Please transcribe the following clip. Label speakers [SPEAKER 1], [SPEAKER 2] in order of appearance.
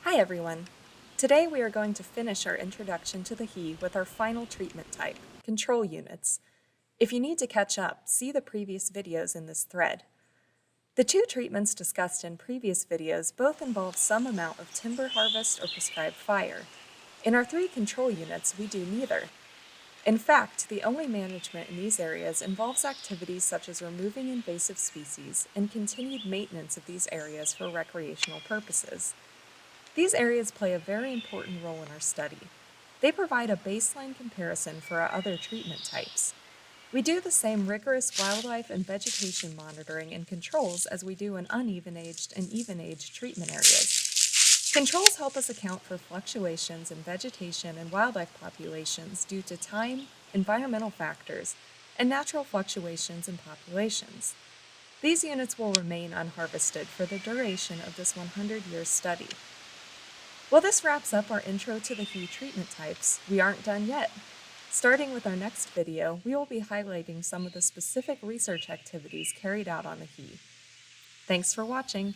[SPEAKER 1] Hi everyone! Today we are going to finish our introduction to the HE with our final treatment type, control units. If you need to catch up, see the previous videos in this thread. The two treatments discussed in previous videos both involve some amount of timber harvest or prescribed fire. In our three control units, we do neither. In fact, the only management in these areas involves activities such as removing invasive species and continued maintenance of these areas for recreational purposes. These areas play a very important role in our study. They provide a baseline comparison for our other treatment types. We do the same rigorous wildlife and vegetation monitoring and controls as we do in uneven-aged and even-aged treatment areas. Controls help us account for fluctuations in vegetation and wildlife populations due to time, environmental factors, and natural fluctuations in populations. These units will remain unharvested for the duration of this 100-year study. Well, this wraps up our intro to the HE treatment types. We aren't done yet. Starting with our next video, we will be highlighting some of the specific research activities carried out on the HE. Thanks for watching.